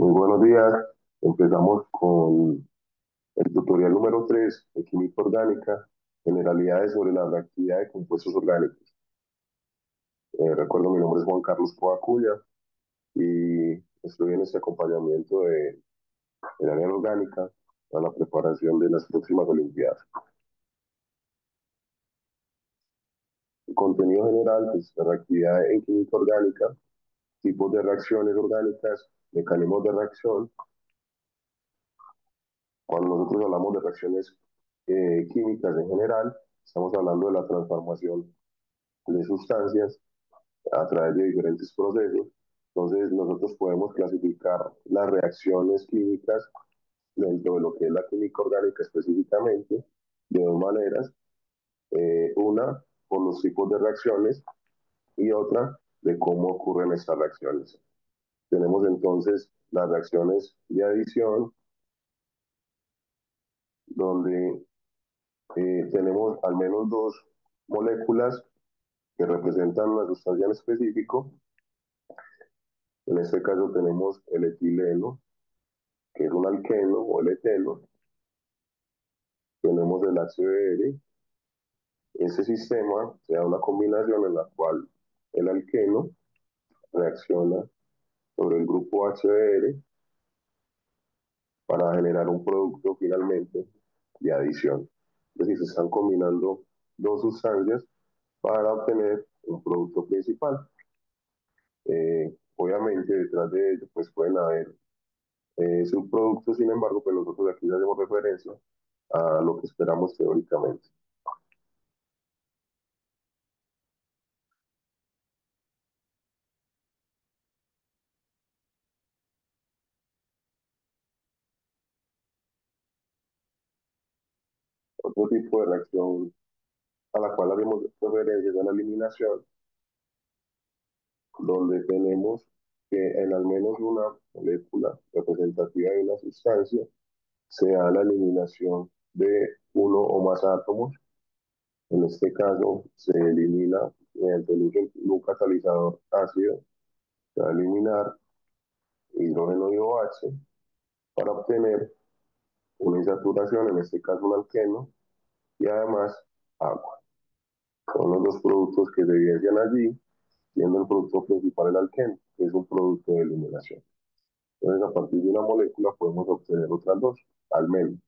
Muy buenos días. Empezamos con el tutorial número 3 de química orgánica, generalidades sobre la reactividad de compuestos orgánicos. Recuerdo, mi nombre es Juan Carlos Coacuya y estoy en este acompañamiento del área orgánica para la preparación de las próximas Olimpiadas. El contenido general es la reactividad en química orgánica, tipos de reacciones orgánicas, mecanismos de reacción. Cuando nosotros hablamos de reacciones químicas en general, estamos hablando de la transformación de sustancias a través de diferentes procesos. Entonces, nosotros podemos clasificar las reacciones químicas dentro de lo que es la química orgánica específicamente de dos maneras. Una, por los tipos de reacciones y otra, de cómo ocurren estas reacciones. Tenemos entonces las reacciones de adición, donde tenemos al menos dos moléculas que representan una sustancia en específico. En este caso tenemos el etileno, que es un alqueno, o el eteno. Tenemos el HBr. Este sistema se da una combinación en la cual el alqueno reacciona sobre el grupo HBr para generar un producto finalmente de adición. Es decir, se están combinando dos sustancias para obtener un producto principal. Obviamente detrás de ello pues pueden haber subproductos. Sin embargo, pues nosotros aquí hacemos referencia a lo que esperamos teóricamente. Otro tipo de reacción a la cual hacemos referencia es a la eliminación, donde tenemos que en al menos una molécula representativa de una sustancia se da la eliminación de uno o más átomos. En este caso se elimina mediante el uso de un catalizador ácido, se va a eliminar hidrógeno y OH para obtener una insaturación, en este caso un alqueno, y además agua. Son los dos productos que se evidencian allí, siendo el producto principal el alqueno, que es un producto de eliminación. Entonces, a partir de una molécula podemos obtener otras dos, al menos.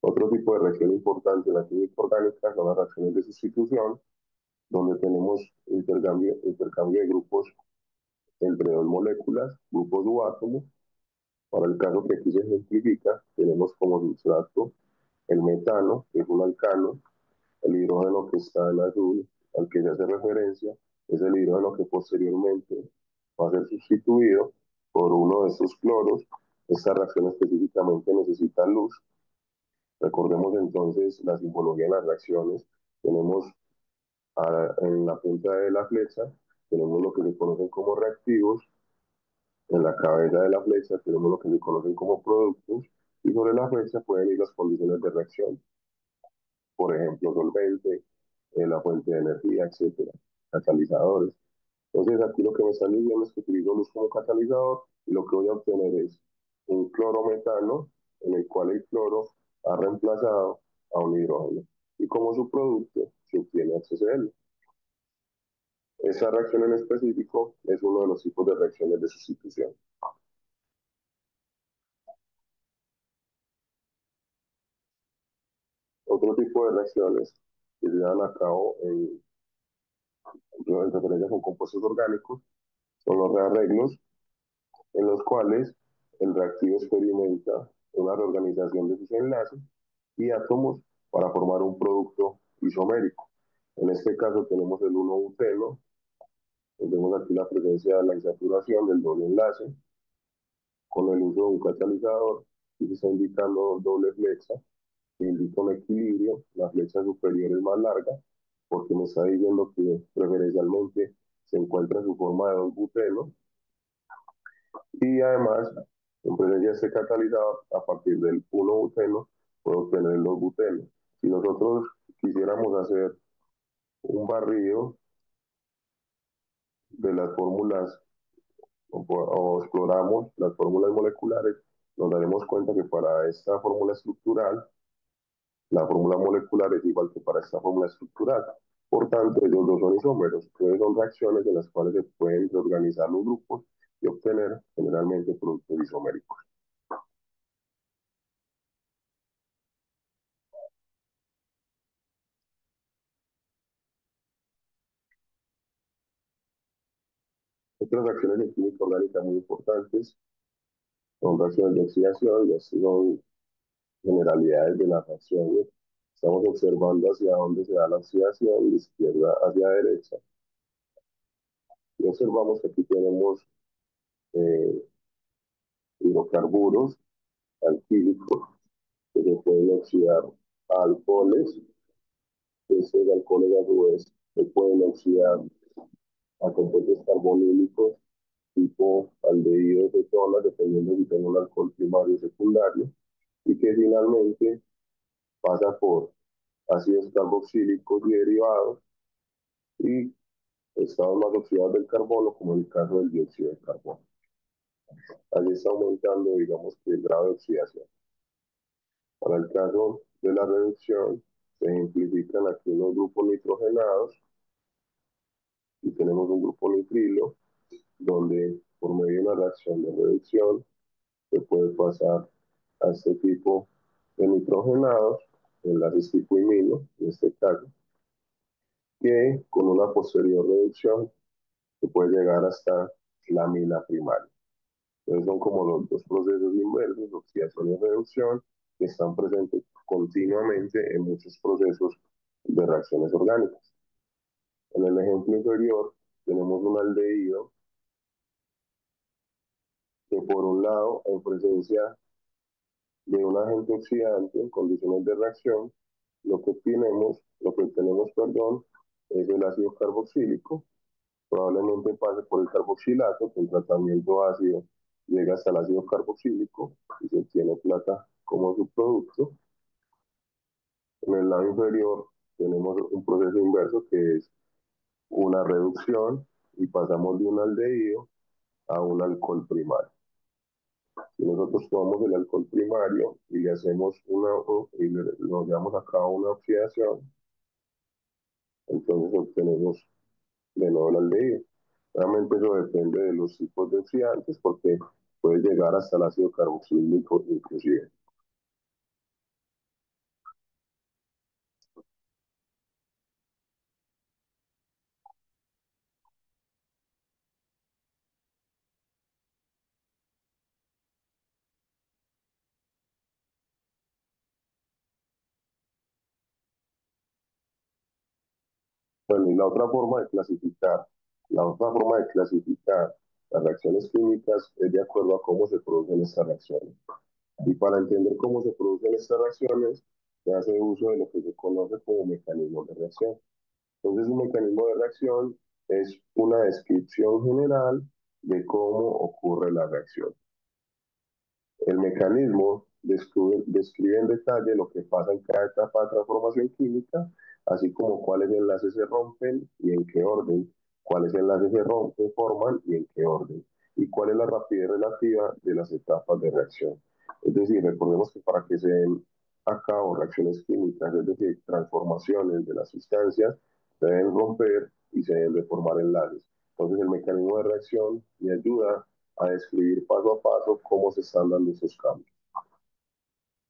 Otro tipo de reacción importante en la química orgánica son las reacciones de sustitución, donde tenemos intercambio de grupos entre dos moléculas, grupos u átomos. Para el caso que aquí se ejemplifica, tenemos como sustrato el metano, que es un alcano. El hidrógeno que está en azul, al que se hace referencia, es el hidrógeno que posteriormente va a ser sustituido por uno de estos cloros. Esta reacción específicamente necesita luz. Recordemos entonces la simbología de las reacciones. Tenemos en la punta de la flecha, tenemos lo que se conocen como reactivos. En la cabeza de la flecha tenemos lo que se conocen como productos. Y sobre la flecha pueden ir las condiciones de reacción. Por ejemplo, solvente, la fuente de energía, etcétera, catalizadores. Entonces, aquí lo que me están diciendo es que utilizo luz como catalizador y lo que voy a obtener es un clorometano en el cual el cloro ha reemplazado a un hidrógeno. Y como su producto se obtiene HCl. Esa reacción en específico es uno de los tipos de reacciones de sustitución. Otro tipo de reacciones que se dan a cabo en referencia con compuestos orgánicos son los rearreglos, en los cuales el reactivo experimenta una reorganización de sus enlaces y átomos para formar un producto isomérico. En este caso tenemos el 1-buteno, vemos aquí la presencia de la insaturación del doble enlace con el uso de un catalizador y se está indicando doble flecha, que indica un equilibrio. La flecha superior es más larga porque me está diciendo que preferencialmente se encuentra en su forma de 2-buteno. Y además, en presencia de este catalizador, a partir del 1-buteno, puedo obtener el 2-buteno. Si nosotros quisiéramos hacer un barrido de las fórmulas o exploramos las fórmulas moleculares, nos daremos cuenta que para esta fórmula estructural, la fórmula molecular es igual que para esta fórmula estructural. Por tanto, ellos dos son isómeros. Entonces son reacciones en las cuales se pueden reorganizar los grupos y obtener generalmente productos isoméricos. Otras reacciones en química orgánica muy importantes son reacciones de oxidación, y así son generalidades de las reacciones. Estamos observando hacia dónde se da la oxidación, de izquierda hacia derecha, y observamos que aquí tenemos eh, hidrocarburos alquílicos que se pueden oxidar a alcoholes, que esos alcoholes a su vez se pueden oxidar a compuestos carbonílicos tipo aldehídos de cetonas, dependiendo si tengo un alcohol primario o secundario, y que finalmente pasa por ácidos carboxílicos y derivados y estados más oxidados del carbono, como en el caso del dióxido de carbono. Allí está aumentando, digamos, que el grado de oxidación. Para el caso de la reducción, se ejemplifican aquí unos grupos nitrogenados y tenemos un grupo nitrilo, donde por medio de una reacción de reducción se puede pasar a este tipo de nitrogenados, enlaces tipo imino, en este caso, que con una posterior reducción se puede llegar hasta la amina primaria. Entonces son como los dos procesos inversos, oxidación y reducción, que están presentes continuamente en muchos procesos de reacciones orgánicas. En el ejemplo inferior tenemos un aldehído que por un lado, en presencia de un agente oxidante en condiciones de reacción, lo que obtenemos, perdón, es el ácido carboxílico. Probablemente pase por el carboxilato, que en tratamiento ácido llega hasta el ácido carboxílico y se obtiene plata como subproducto. En el lado inferior tenemos un proceso inverso que es una reducción y pasamos de un aldehído a un alcohol primario. Si nosotros tomamos el alcohol primario y le hacemos nos llevamos a cabo una oxidación, entonces obtenemos de nuevo el aldehído. Realmente eso depende de los tipos de oxidantes porque puede llegar hasta el ácido carboxílico inclusive. Bueno, y la otra forma de clasificar las reacciones químicas es de acuerdo a cómo se producen estas reacciones. Y para entender cómo se producen estas reacciones, se hace uso de lo que se conoce como mecanismo de reacción. Entonces, un mecanismo de reacción es una descripción general de cómo ocurre la reacción. El mecanismo describe en detalle lo que pasa en cada etapa de transformación química, así como cuáles enlaces se rompen y en qué orden, cuáles enlaces se rompen, forman y en qué orden, y cuál es la rapidez relativa de las etapas de reacción. Es decir, recordemos que para que se den a cabo reacciones químicas, es decir, transformaciones de las sustancias, se deben romper y se deben formar enlaces. Entonces, el mecanismo de reacción me ayuda a describir paso a paso cómo se están dando esos cambios.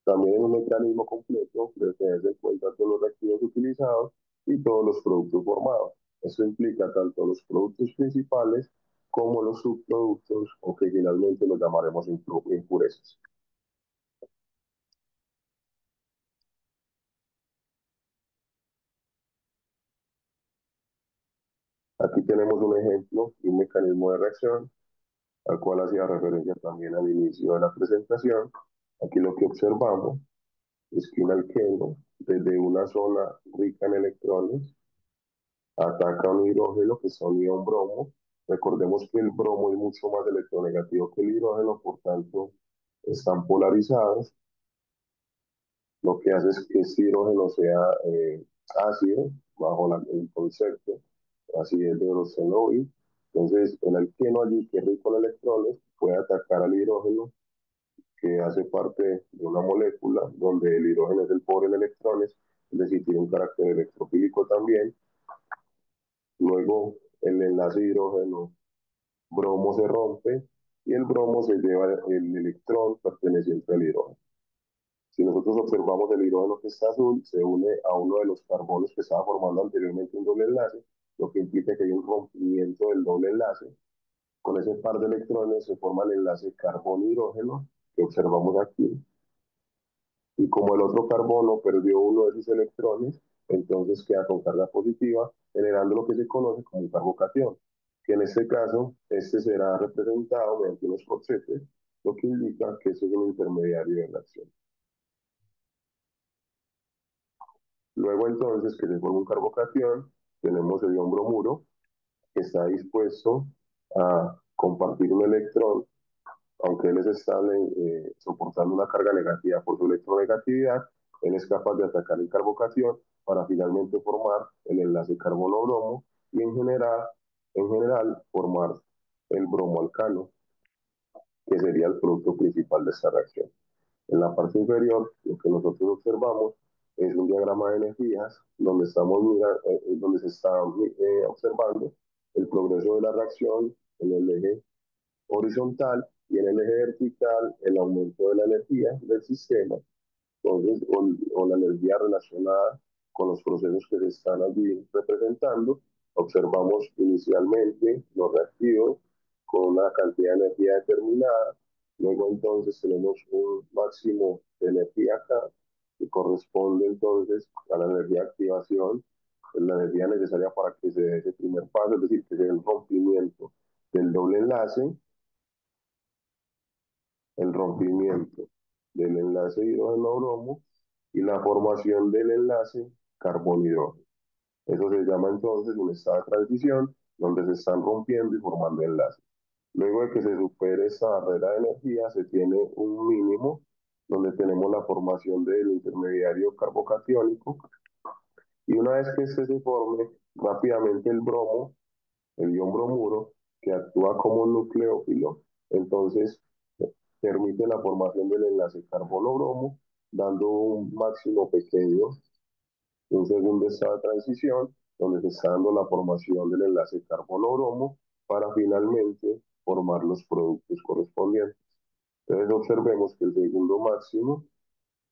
También es un mecanismo completo de tener en cuenta todos los reactivos utilizados y todos los productos formados. Esto implica tanto los productos principales como los subproductos, o que finalmente los llamaremos impurezas. Aquí tenemos un ejemplo de un mecanismo de reacción al cual hacía referencia también al inicio de la presentación. Aquí lo que observamos es que un alqueno, desde una zona rica en electrones, ataca un hidrógeno que son ion bromo. Recordemos que el bromo es mucho más electronegativo que el hidrógeno, por tanto, están polarizados. Lo que hace es que este hidrógeno sea ácido, bajo el concepto acidez de Brocenovi, Entonces, el alqueno allí, que es rico en electrones, puede atacar al hidrógeno, que hace parte de una molécula donde el hidrógeno es el pobre en electrones, es decir, tiene un carácter electrofílico también. Luego, el enlace hidrógeno bromo se rompe y el bromo se lleva el electrón perteneciente al hidrógeno. Si nosotros observamos el hidrógeno que está azul, se une a uno de los carbonos que estaba formando anteriormente un doble enlace, lo que implica que hay un rompimiento del doble enlace. Con ese par de electrones se forma el enlace carbón-hidrógeno que observamos aquí. Y como el otro carbono perdió uno de sus electrones, entonces queda con carga positiva, generando lo que se conoce como un carbocatión, que en este caso, este será representado mediante unos corchetes, lo que indica que eso es un intermediario de reacción. Luego entonces que se forma un carbocatión, tenemos el ion bromuro, que está dispuesto a compartir un electrón, aunque él es estable soportando una carga negativa por su electronegatividad, él es capaz de atacar el carbocatión para finalmente formar el enlace carbono-bromo y en general formar el bromoalcano, que sería el producto principal de esta reacción. En la parte inferior, lo que nosotros observamos es un diagrama de energías donde, donde se está observando el progreso de la reacción en el eje horizontal y en el eje vertical el aumento de la energía del sistema, entonces, o la energía relacionada con los procesos que se están allí representando. Observamos inicialmente los reactivos con una cantidad de energía determinada, luego entonces tenemos un máximo de energía acá, que corresponde entonces a la energía de activación, la energía necesaria para que se dé ese primer paso, es decir, que se dé el rompimiento del doble enlace, el rompimiento del enlace hidrógeno-bromo y la formación del enlace carbón-hidrógeno. Eso se llama entonces un estado de transición donde se están rompiendo y formando enlaces. Luego de que se supere esta barrera de energía, se tiene un mínimo donde tenemos la formación del intermediario carbocatiónico y una vez que este se forme, rápidamente el bromo, el ion bromuro, que actúa como un nucleófilo, entonces permite la formación del enlace carbono-bromo, dando un máximo pequeño, un segundo estado de transición, donde se está dando la formación del enlace carbono-bromo para finalmente formar los productos correspondientes. Entonces observemos que el segundo máximo,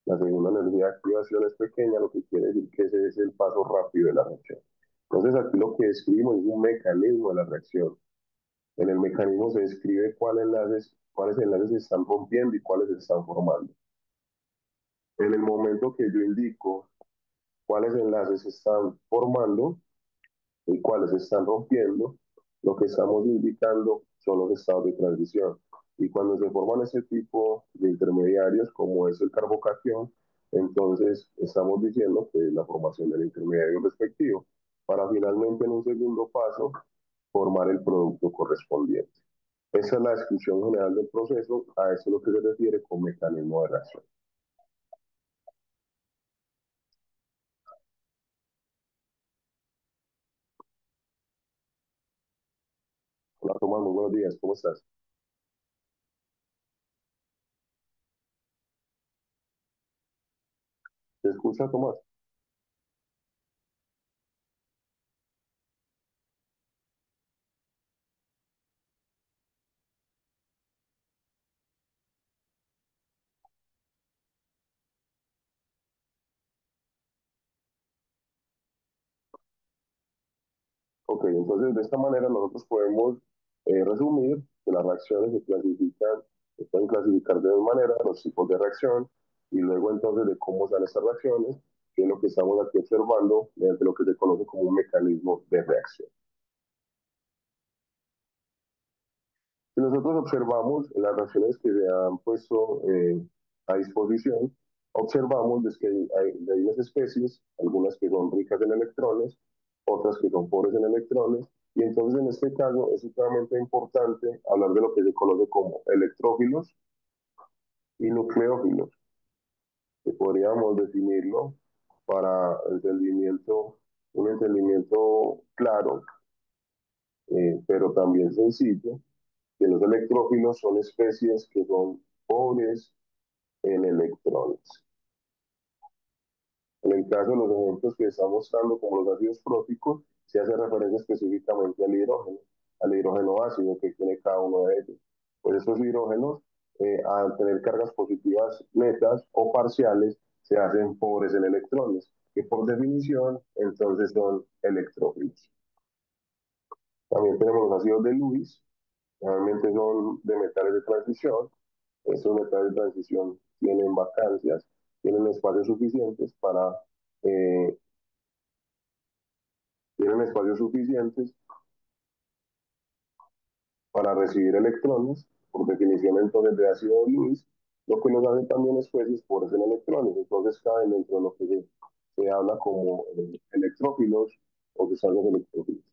la segunda energía de activación es pequeña, lo que quiere decir que ese es el paso rápido de la reacción. Entonces aquí lo que describimos es un mecanismo de la reacción. En el mecanismo se describe cuáles enlaces se están rompiendo y cuáles se están formando. En el momento que yo indico cuáles enlaces se están formando y cuáles se están rompiendo, lo que estamos indicando son los estados de transición. Y cuando se forman ese tipo de intermediarios, como es el carbocatión, entonces estamos diciendo que es la formación del intermediario respectivo, para finalmente en un segundo paso formar el producto correspondiente. Esa es la descripción general del proceso, a eso es lo que se refiere con mecanismo de reacción. Hola Tomás, muy buenos días, ¿cómo estás? ¿Te escucha Tomás? Ok, entonces de esta manera nosotros podemos resumir que las reacciones se pueden clasificar de dos maneras, los tipos de reacción, y luego entonces de cómo son estas reacciones, que es lo que estamos aquí observando mediante lo que se conoce como un mecanismo de reacción. Si nosotros observamos las reacciones que se han puesto a disposición, observamos que hay unas especies, algunas que son ricas en electrones, otras que son pobres en electrones, y entonces en este caso es sumamente importante hablar de lo que se conoce como electrófilos y nucleófilos, que podríamos definirlo para un entendimiento claro. pero también sencillo, que los electrófilos son especies que son pobres en electrones. En el caso de los ejemplos que estamos dando, como los ácidos próticos, se hace referencia específicamente al hidrógeno ácido que tiene cada uno de ellos. Pues estos hidrógenos, al tener cargas positivas netas o parciales, se hacen pobres en electrones, que por definición entonces son electrófilos. También tenemos los ácidos de Lewis, realmente son de metales de transición. Estos metales de transición tienen vacancias, tienen espacios suficientes eh, para recibir electrones, por definición entonces de ácido de Lewis, lo que nos hace también especies pobres en electrones. Entonces caen dentro de lo que se habla como electrófilos o desagües electrófilos.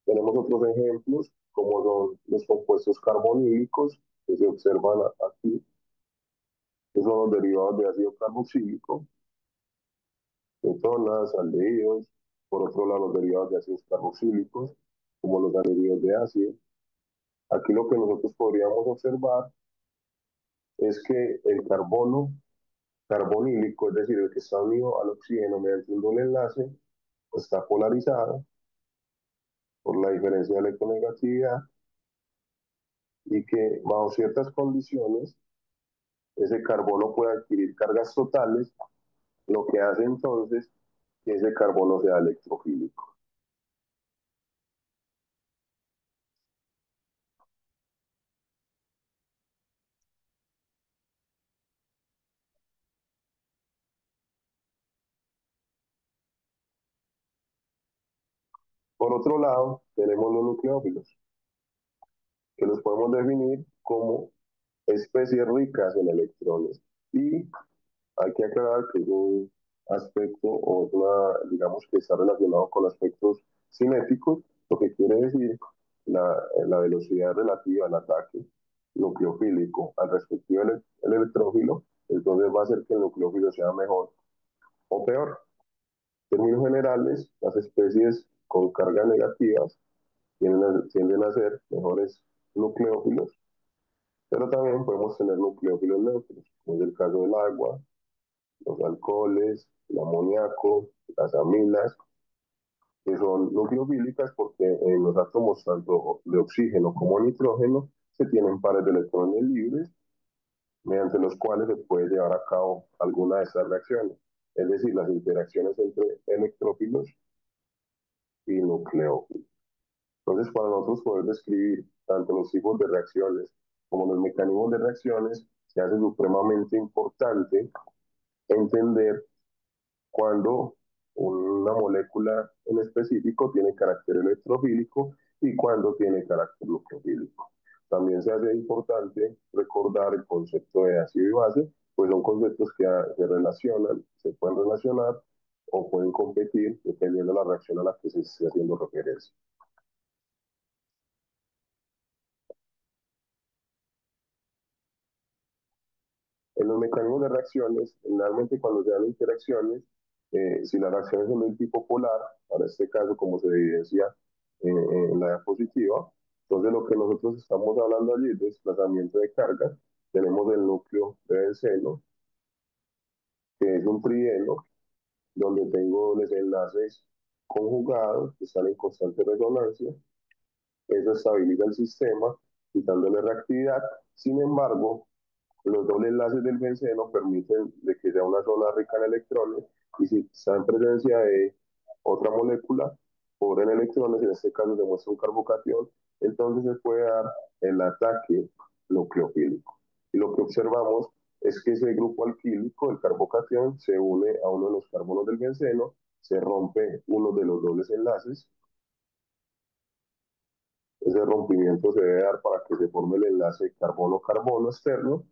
Tenemos otros ejemplos, como son los compuestos carbonílicos, que se observan aquí, que son los derivados de ácido carboxílico, cetonas, aldehídos, por otro lado los derivados de ácidos carboxílicos, como los anhídridos de ácido. Aquí lo que nosotros podríamos observar es que el carbono carbonílico, es decir, el que está unido al oxígeno mediante un doble enlace, está polarizado por la diferencia de electronegatividad y que bajo ciertas condiciones ese carbono puede adquirir cargas totales, lo que hace entonces que ese carbono sea electrofílico. Por otro lado, tenemos los nucleófilos, que los podemos definir como especies ricas en electrones. Y hay que aclarar que es un aspecto o es una, digamos que está relacionado con aspectos cinéticos, lo que quiere decir la velocidad relativa al ataque nucleofílico al respectivo el electrófilo, entonces va a hacer que el nucleófilo sea mejor o peor. En términos generales, las especies con cargas negativas tienden a ser mejores nucleófilos, pero también podemos tener nucleófilos neutros, como es el caso del agua, los alcoholes, el amoníaco, las aminas, que son nucleofílicas porque en los átomos tanto de oxígeno como nitrógeno se tienen pares de electrones libres mediante los cuales se puede llevar a cabo alguna de estas reacciones, es decir, las interacciones entre electrófilos y nucleófilos. Entonces, para nosotros poder describir tanto los tipos de reacciones como los mecanismos de reacciones, se hace supremamente importante entender cuando una molécula en específico tiene carácter electrofílico y cuando tiene carácter nucleofílico. También se hace importante recordar el concepto de ácido y base, pues son conceptos que se relacionan, se pueden relacionar o pueden competir dependiendo de la reacción a la que se esté haciendo referencia. En los mecanismos de reacciones, generalmente cuando se dan interacciones, si las reacciones son del tipo polar, para este caso como se evidencia en la diapositiva, entonces lo que nosotros estamos hablando allí es de desplazamiento de cargas. Tenemos el núcleo de benceno, que es un trieno, donde tengo los enlaces conjugados que están en constante resonancia. Eso estabiliza el sistema, quitándole reactividad. Sin embargo, los dobles enlaces del benceno permiten de que sea una zona rica en electrones y si está en presencia de otra molécula pobre en electrones, en este caso se muestra un carbocatión, entonces se puede dar el ataque nucleofílico. Y lo que observamos es que ese grupo alquílico, el carbocatión, se une a uno de los carbonos del benceno, se rompe uno de los dobles enlaces. Ese rompimiento se debe dar para que se forme el enlace carbono-carbono externo.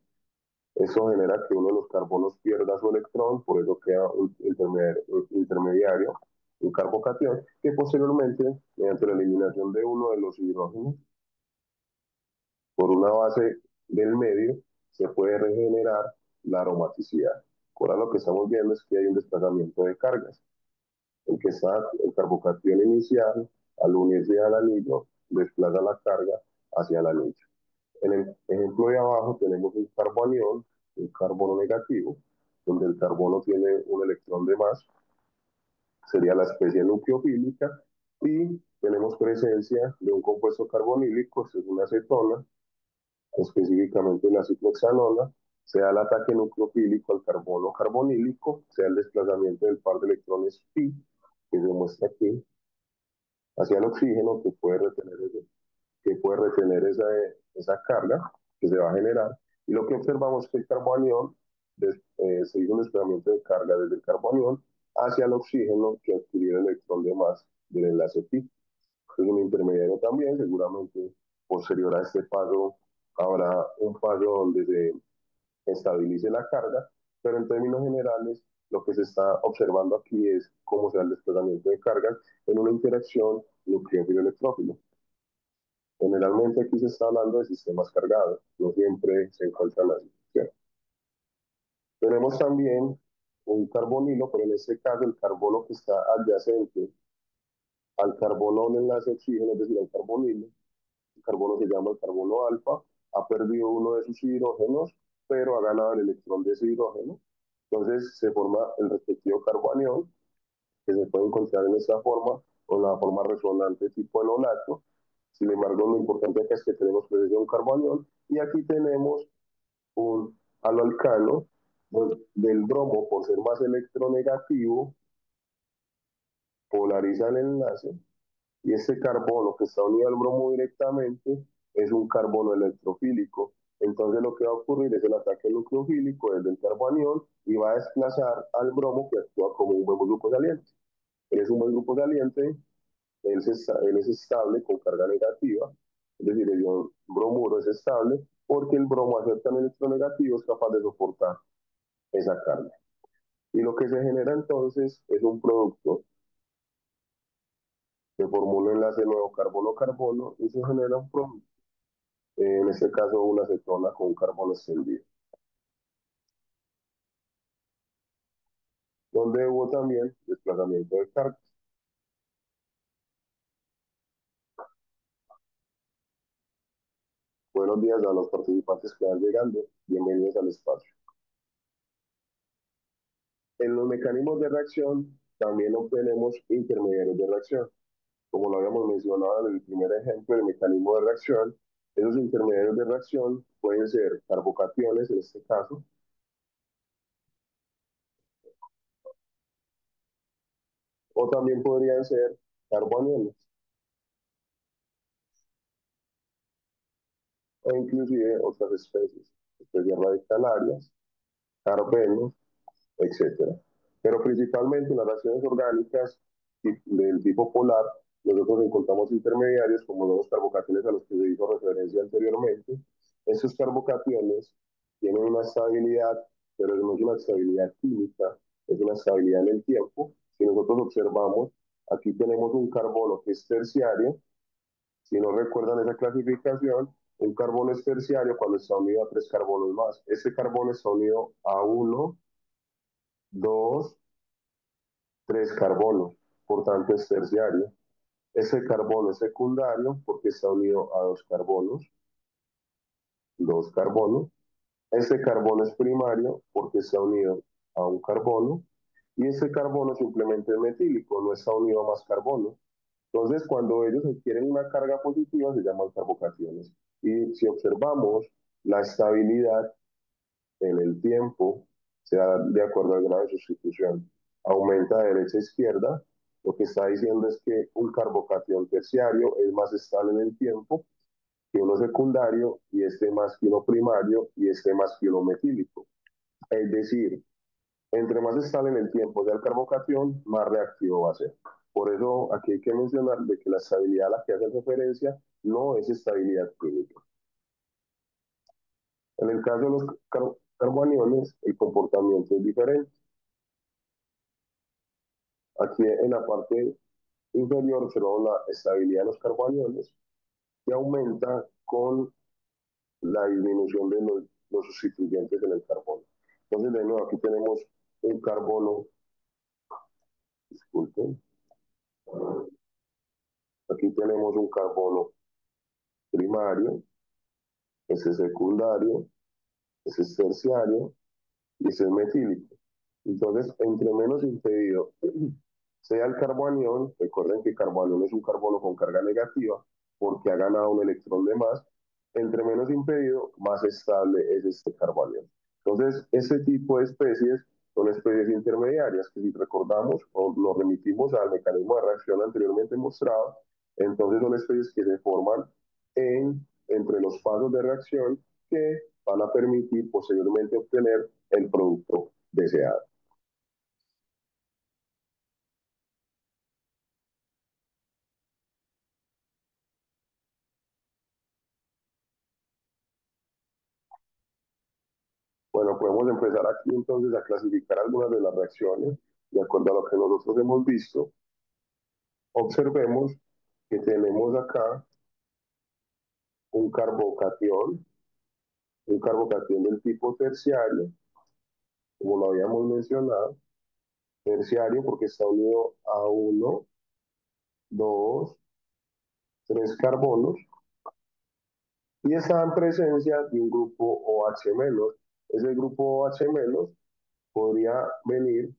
Eso genera que uno de los carbonos pierda su electrón, por eso queda un intermediario, un carbocatión, que posteriormente, mediante la eliminación de uno de los hidrógenos por una base del medio, se puede regenerar la aromaticidad. Ahora lo que estamos viendo es que hay un desplazamiento de cargas. El que está el carbocatión inicial al unirse al anillo, desplaza la carga hacia el anillo. En el ejemplo de abajo tenemos un carbanión, un carbono negativo, donde el carbono tiene un electrón de más, sería la especie nucleofílica, y tenemos presencia de un compuesto carbonílico, esto es una acetona, específicamente la ciclohexanona, sea el ataque nucleofílico al carbono carbonílico, sea el desplazamiento del par de electrones pi, que se muestra aquí, hacia el oxígeno, que puede retener esa carga que se va a generar. Y lo que observamos es que el carbanión se hizo un desplazamiento de carga desde el carbanión hacia el oxígeno que adquirió el electrón de más del enlace pi. Es un intermediario también, seguramente posterior a este paso habrá un paso donde se estabilice la carga, pero en términos generales lo que se está observando aquí es cómo se da el desplazamiento de cargas en una interacción nucleófilo-electrófilo. Generalmente aquí se está hablando de sistemas cargados, no siempre se encuentran así, ¿cierto? Tenemos también un carbonilo, pero en este caso el carbono que está adyacente al carbono del enlace oxígeno, es decir, al carbonilo, el carbono se llama el carbono alfa, ha perdido uno de sus hidrógenos, pero ha ganado el electrón de ese hidrógeno. Entonces se forma el respectivo carbanión, que se puede encontrar en esta forma, o la forma resonante tipo enolato. Sin embargo, lo importante acá es que tenemos presencia de un carbanión, y aquí tenemos un aloalcano del bromo, por ser más electronegativo, polariza el enlace, y este carbono que está unido al bromo directamente es un carbono electrofílico. Entonces lo que va a ocurrir es el ataque nucleofílico desde el carbanión y va a desplazar al bromo, que actúa como un buen grupo saliente. Él es un buen grupo saliente, él es estable con carga negativa, es decir, el ion bromuro es estable porque el bromo acepta un electronegativo, es capaz de soportar esa carga. Y lo que se genera entonces es un producto que formula un enlace nuevo carbono-carbono y se genera un producto, en este caso una acetona con un carbono extendido, donde hubo también desplazamiento de cargas. Buenos días a los participantes que van llegando, bienvenidos al espacio. En los mecanismos de reacción también obtenemos intermediarios de reacción. Como lo habíamos mencionado en el primer ejemplo del mecanismo de reacción, esos intermediarios de reacción pueden ser carbocationes, en este caso, o también podrían ser carboniones, o inclusive otras especies radicalarias, carbenos, etcétera. Pero principalmente en las reacciones orgánicas del tipo polar, nosotros encontramos intermediarios como los carbocationes a los que se hizo referencia anteriormente. Estos carbocationes tienen una estabilidad, pero no es una estabilidad química, es una estabilidad en el tiempo. Si nosotros observamos, aquí tenemos un carbono que es terciario. Si no recuerdan esa clasificación, un carbono es terciario cuando está unido a tres carbonos más. Este carbono está unido a uno, dos, tres carbonos, por tanto es terciario. Ese carbono es secundario porque está unido a dos carbonos. Ese carbono es primario porque está unido a un carbono. Y ese carbono simplemente es metílico, no está unido a más carbonos. Entonces, cuando ellos adquieren una carga positiva, se llaman carbocationes. Y si observamos la estabilidad en el tiempo, se da de acuerdo al grado de sustitución. Aumenta de derecha a izquierda, lo que está diciendo es que un carbocatión terciario es más estable en el tiempo que uno secundario, y este más que uno primario, y este más que uno metílico. Es decir, entre más estable en el tiempo sea el carbocatión, más reactivo va a ser. Por eso aquí hay que mencionar de que la estabilidad a la que hace referencia no es estabilidad química. En el caso de los carboniones, el comportamiento es diferente. Aquí en la parte inferior observamos la estabilidad de los carboniones, que aumenta con la disminución de los sustituyentes en el carbono. Entonces, de nuevo, aquí tenemos un carbono, disculpen, Aquí tenemos un carbono primario, ese es secundario, ese es terciario y ese es metílico. Entonces, entre menos impedido sea el carbanión, recuerden que carbanión es un carbono con carga negativa porque ha ganado un electrón de más, entre menos impedido, más estable es este carbanión. Entonces, este tipo de especies son especies intermediarias que si recordamos o nos remitimos al mecanismo de reacción anteriormente mostrado, entonces son especies que se forman entre los pasos de reacción que van a permitir posteriormente obtener el producto deseado. Bueno, podemos empezar aquí entonces a clasificar algunas de las reacciones de acuerdo a lo que nosotros hemos visto. Observemos que tenemos acá un carbocatión del tipo terciario, como lo habíamos mencionado, terciario porque está unido a uno, dos, tres carbonos y está en presencia de un grupo OH-. Ese grupo OH- podría venir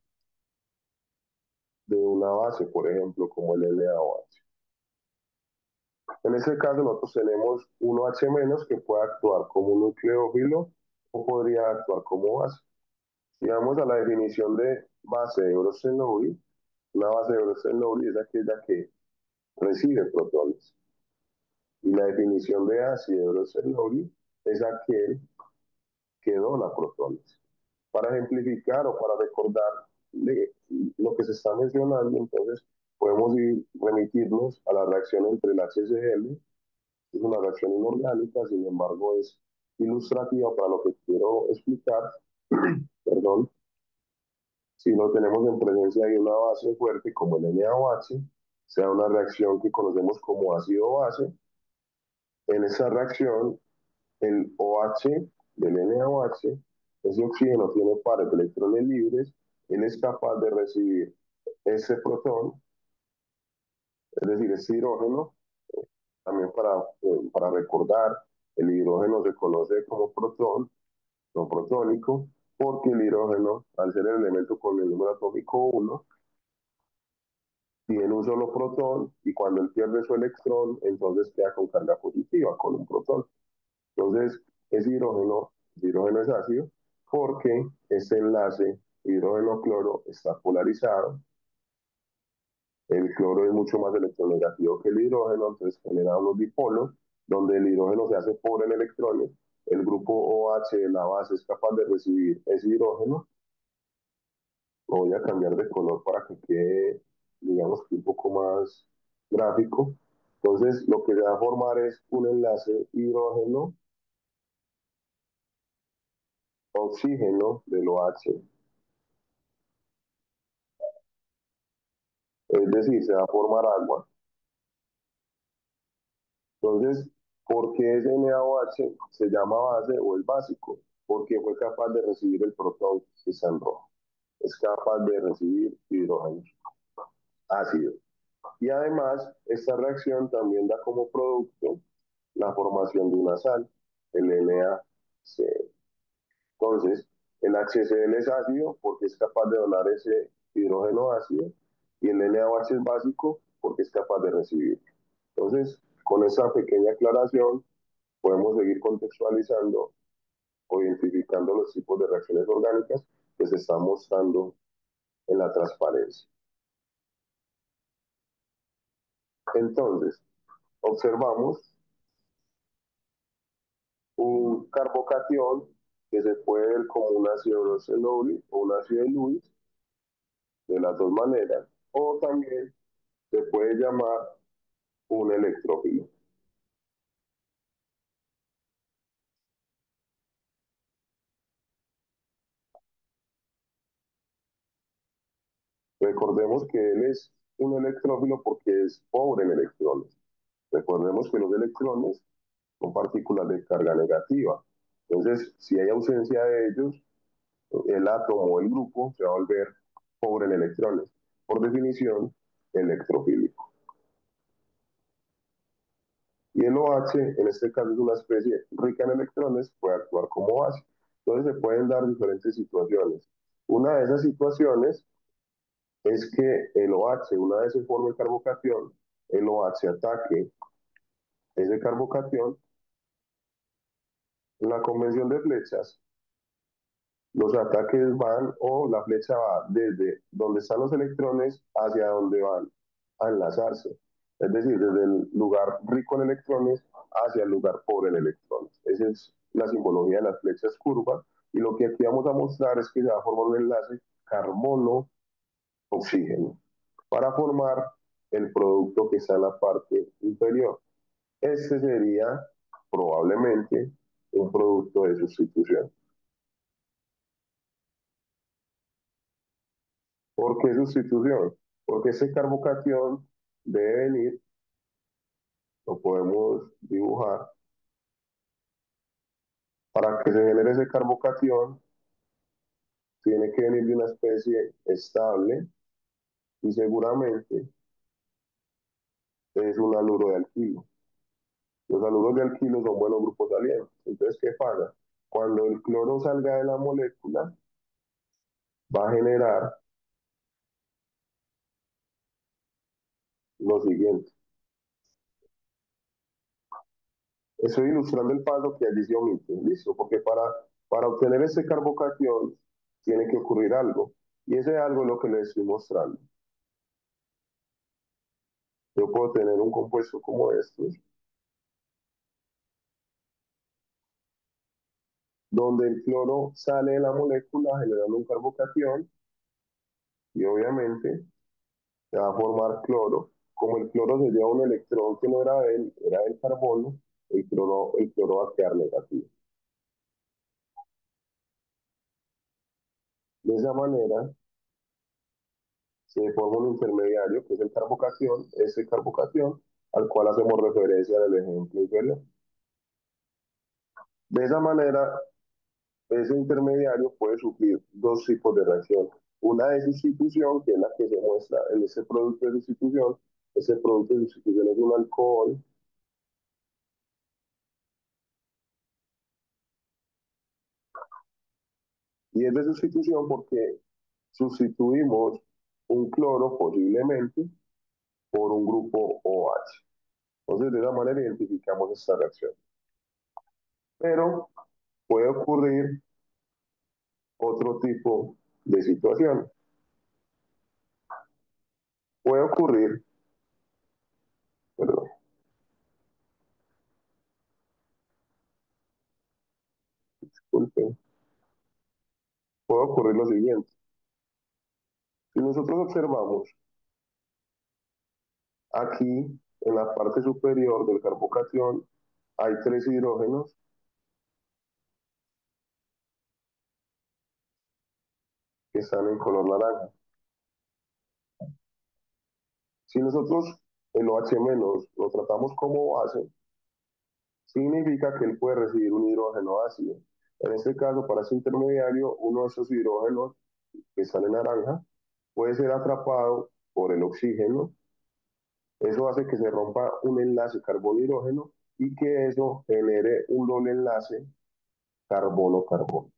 de una base, por ejemplo, como el NaOH. En este caso, nosotros tenemos un OH- que puede actuar como un nucleófilo o podría actuar como base. Si vamos a la definición de base de Bronsted-Lowry, una base de Bronsted-Lowry es aquella que recibe protones. Y la definición de ácido de Bronsted-Lowry es aquel que dona protones. Para ejemplificar o para recordar lo que se está mencionando, entonces podemos remitirnos a la reacción entre el HCl, es una reacción inorgánica, sin embargo es ilustrativa para lo que quiero explicar. Perdón. Si no tenemos en presencia de una base fuerte como el NaOH, sea una reacción que conocemos como ácido base, en esa reacción el OH del NaOH, ese oxígeno tiene pares de electrones libres, él es capaz de recibir ese protón, es decir, ese hidrógeno, también para recordar, el hidrógeno se conoce como protón, no protónico, porque el hidrógeno, al ser el elemento con el número atómico 1, tiene un solo protón y cuando él pierde su electrón, entonces queda con carga positiva, con un protón. Entonces, ese hidrógeno es ácido porque este enlace hidrógeno-cloro está polarizado. El cloro es mucho más electronegativo que el hidrógeno, entonces genera unos dipolos donde el hidrógeno se hace pobre en electrones. El grupo OH de la base es capaz de recibir ese hidrógeno. Voy a cambiar de color para que quede, digamos que un poco más gráfico. Entonces, lo que se va a formar es un enlace hidrógeno-oxígeno del OH. Es decir, se va a formar agua. Entonces, ¿por qué ese NaOH se llama base o el básico? Porque fue capaz de recibir el protón que está en rojo. Es capaz de recibir hidrógeno ácido. Y además, esta reacción también da como producto la formación de una sal, el NaCl. Entonces, el HCl es ácido porque es capaz de donar ese hidrógeno ácido y el NaOH es básico porque es capaz de recibir. Entonces, con esa pequeña aclaración, podemos seguir contextualizando o identificando los tipos de reacciones orgánicas que se están mostrando en la transparencia. Entonces, observamos un carbocatión que se puede ver como un ácido Bronsted-Lowry o un ácido de Lewis, de las dos maneras, o también se puede llamar un electrófilo. Recordemos que él es un electrófilo porque es pobre en electrones. Recordemos que los electrones son partículas de carga negativa. Entonces, si hay ausencia de ellos, el átomo o el grupo se va a volver pobre en electrones. Por definición, electrofílico. Y el OH, en este caso es una especie rica en electrones, puede actuar como base. Entonces se pueden dar diferentes situaciones. Una de esas situaciones es que el OH, una vez se forme el carbocatión, el OH ataque ese carbocatión. En la convención de flechas, los ataques van o la flecha va desde donde están los electrones hacia donde van a enlazarse. Es decir, desde el lugar rico en electrones hacia el lugar pobre en electrones. Esa es la simbología de las flechas curvas. Y lo que aquí vamos a mostrar es que se va a formar un enlace carbono-oxígeno para formar el producto que está en la parte inferior. Este sería probablemente un producto de sustitución. ¿Por qué sustitución? Porque ese carbocatión debe venir, lo podemos dibujar, para que se genere ese carbocatión, tiene que venir de una especie estable y seguramente es un haluro de alquilo. Los haluros de alquilo son buenos grupos salientes. Entonces, ¿qué pasa? Cuando el cloro salga de la molécula, va a generar lo siguiente. Estoy ilustrando el paso que allí se omite, ¿listo? Porque para obtener ese carbocatión tiene que ocurrir algo. Y ese algo es lo que les estoy mostrando. Yo puedo tener un compuesto como estos, donde el cloro sale de la molécula generando un carbocatión y obviamente se va a formar cloro. Como el cloro se lleva un electrón que no era de él, era del carbono, el cloro va a quedar negativo. De esa manera se forma un intermediario que es el carbocatión, ese carbocatión al cual hacemos referencia en el ejemplo inferior. De esa manera, ese intermediario puede sufrir dos tipos de reacción. Una de sustitución, que es la que se muestra en ese producto de sustitución. Ese producto de sustitución es un alcohol y es de sustitución porque sustituimos un cloro posiblemente por un grupo OH. Entonces, de esa manera identificamos esta reacción. Pero puede ocurrir otro tipo de situación. Puede ocurrir, perdón, disculpen, puede ocurrir lo siguiente. Si nosotros observamos aquí en la parte superior del carbocatión hay tres hidrógenos que están en color naranja. Si nosotros el OH- lo tratamos como base, significa que él puede recibir un hidrógeno ácido. En este caso, para ese intermediario, uno de esos hidrógenos que están en naranja puede ser atrapado por el oxígeno. Eso hace que se rompa un enlace carbono-hidrógeno y que eso genere un doble enlace carbono-carbono.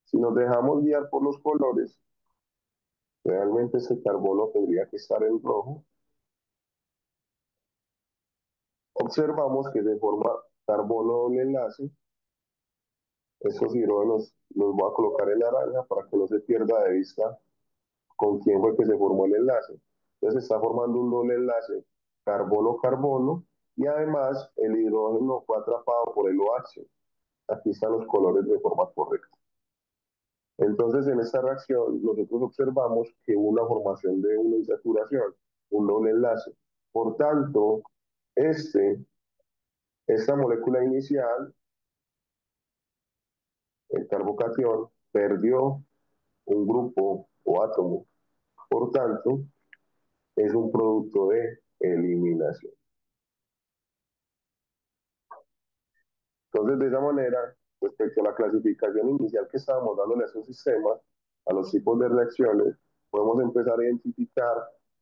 Si nos dejamos guiar por los colores, realmente ese carbono tendría que estar en rojo. Observamos que se forma carbono doble enlace. Estos hidrógenos los voy a colocar en naranja para que no se pierda de vista con quién fue que se formó el enlace. Entonces se está formando un doble enlace carbono-carbono y además el hidrógeno fue atrapado por el OH. Aquí están los colores de forma correcta. Entonces, en esta reacción, nosotros observamos que hubo una formación de una insaturación, un doble enlace. Por tanto, esta molécula inicial, el carbocatión, perdió un grupo o átomo. Por tanto, es un producto de eliminación. Entonces, de esa manera, respecto a la clasificación inicial que estábamos dándole a esos sistemas, a los tipos de reacciones, podemos empezar a identificar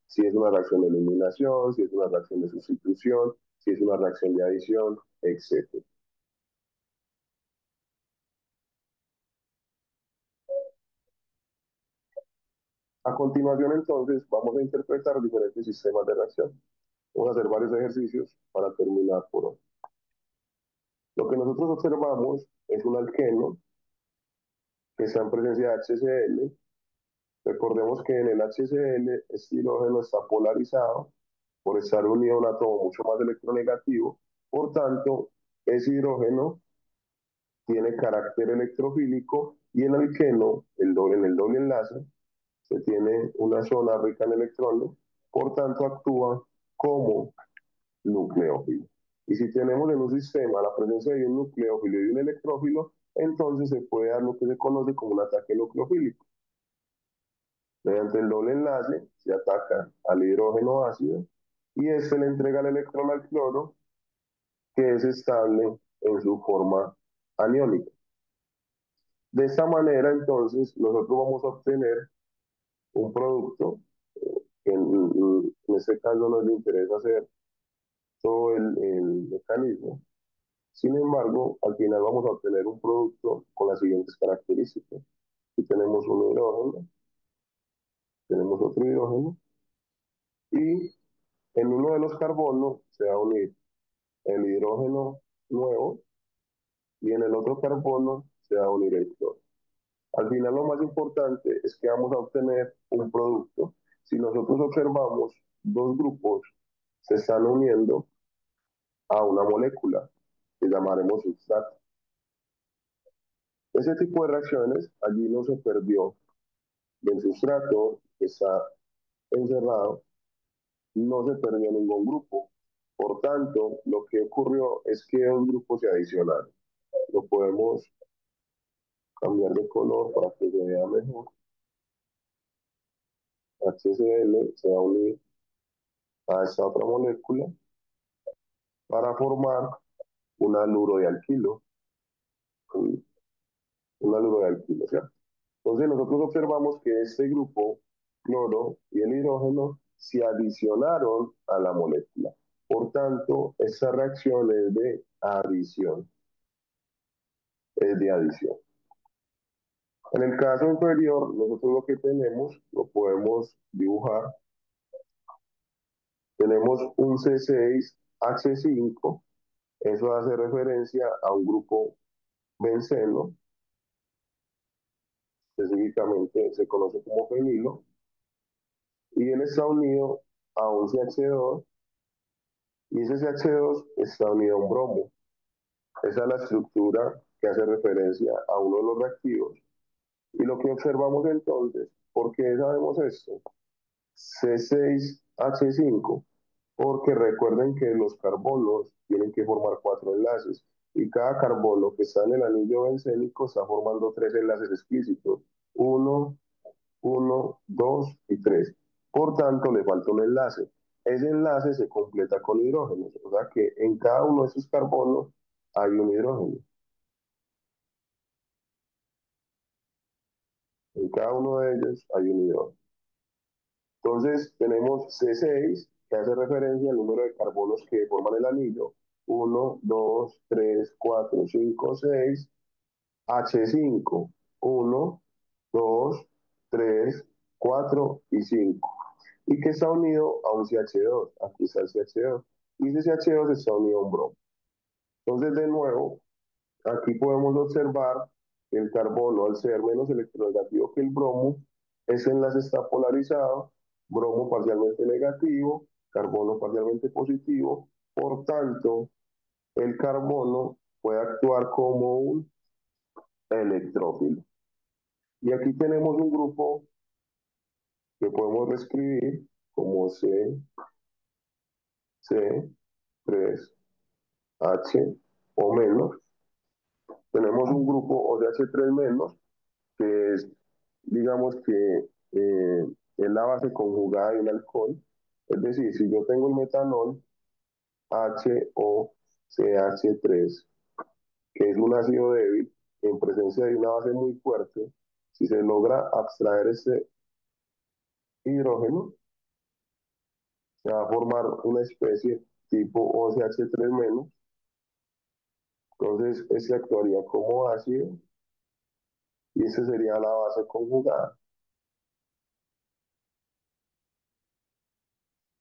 si es una reacción de eliminación, si es una reacción de sustitución, si es una reacción de adición, etc. A continuación, entonces, vamos a interpretar diferentes sistemas de reacción. Vamos a hacer varios ejercicios para terminar por hoy. Lo que nosotros observamos es un alqueno que está en presencia de HCl. Recordemos que en el HCl este hidrógeno está polarizado por estar unido a un átomo mucho más electronegativo. Por tanto, ese hidrógeno tiene carácter electrofílico y en el alqueno, en el doble enlace, se tiene una zona rica en electrones, por tanto actúa como nucleófilo. Y si tenemos en un sistema la presencia de un nucleófilo y un electrófilo, entonces se puede dar lo que se conoce como un ataque nucleofílico. Mediante el doble enlace se ataca al hidrógeno ácido y este le entrega el electrón al cloro, que es estable en su forma aniónica. De esta manera, entonces, nosotros vamos a obtener un producto que en este caso nos interesa hacer todo el mecanismo. Sin embargo, al final vamos a obtener un producto con las siguientes características. Aquí tenemos un hidrógeno, tenemos otro hidrógeno, y en uno de los carbonos se va a unir el hidrógeno nuevo y en el otro carbono se va a unir el cloro. Al final lo más importante es que vamos a obtener un producto. Si nosotros observamos, dos grupos se están uniendo a una molécula que llamaremos sustrato. Ese tipo de reacciones allí no se perdió del sustrato que está encerrado, no se perdió ningún grupo. Por tanto, lo que ocurrió es que dos grupos se adicionaron. Lo podemos cambiar de color para que se vea mejor. HCl se va a unir a esta otra molécula para formar un haluro de alquilo. Un haluro de alquilo, ¿cierto? Entonces nosotros observamos que este grupo, cloro y el hidrógeno, se adicionaron a la molécula. Por tanto, esta reacción es de adición. Es de adición. En el caso inferior, nosotros lo que tenemos, lo podemos dibujar. Tenemos un C6H5, eso hace referencia a un grupo benceno, específicamente se conoce como fenilo, y él está unido a un CH2 y ese CH2 está unido a un bromo. Esa es la estructura que hace referencia a uno de los reactivos. Y lo que observamos entonces, ¿por qué sabemos esto? C6H5, porque recuerden que los carbonos tienen que formar cuatro enlaces y cada carbono que está en el anillo bencénico está formando tres enlaces explícitos. Uno, uno, 2 y 3. Por tanto, le falta un enlace. Ese enlace se completa con hidrógenos, o sea que en cada uno de esos carbonos hay un hidrógeno. En cada uno de ellos hay un hidrógeno. Entonces, tenemos C6, que hace referencia al número de carbonos que forman el anillo. Uno, 2, 3, 4, 5, 6. H5. Uno, 2, 3, 4 y 5. Y que está unido a un CH2. Aquí está el CH2. Y ese CH2 está unido a un bromo. Entonces, de nuevo, aquí podemos observar que el carbono, al ser menos electronegativo que el bromo, ese enlace está polarizado, bromo parcialmente negativo, carbono parcialmente positivo, por tanto, el carbono puede actuar como un electrófilo. Y aquí tenemos un grupo que podemos reescribir como C3H o menos. Tenemos un grupo OCH3 menos, que es, digamos que es la base conjugada de un alcohol. Es decir, si yo tengo el metanol HOCH3, que es un ácido débil, en presencia de una base muy fuerte, si se logra abstraer ese hidrógeno, se va a formar una especie tipo OCH3 menos. Entonces, este actuaría como ácido y esta sería la base conjugada.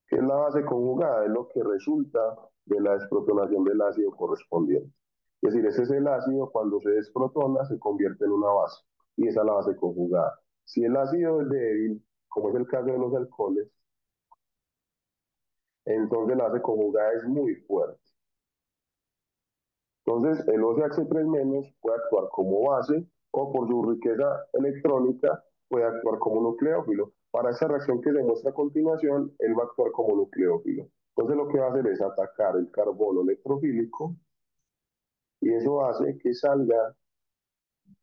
¿Qué es la base conjugada? Es lo que resulta de la desprotonación del ácido correspondiente. Es decir, ese es el ácido, cuando se desprotona se convierte en una base y esa es la base conjugada. Si el ácido es débil, como es el caso de los alcoholes, entonces la base conjugada es muy fuerte. Entonces, el OCH3 menos puede actuar como base o por su riqueza electrónica puede actuar como nucleófilo. Para esa reacción que se muestra a continuación, él va a actuar como nucleófilo. Entonces, lo que va a hacer es atacar el carbono electrofílico y eso hace que salga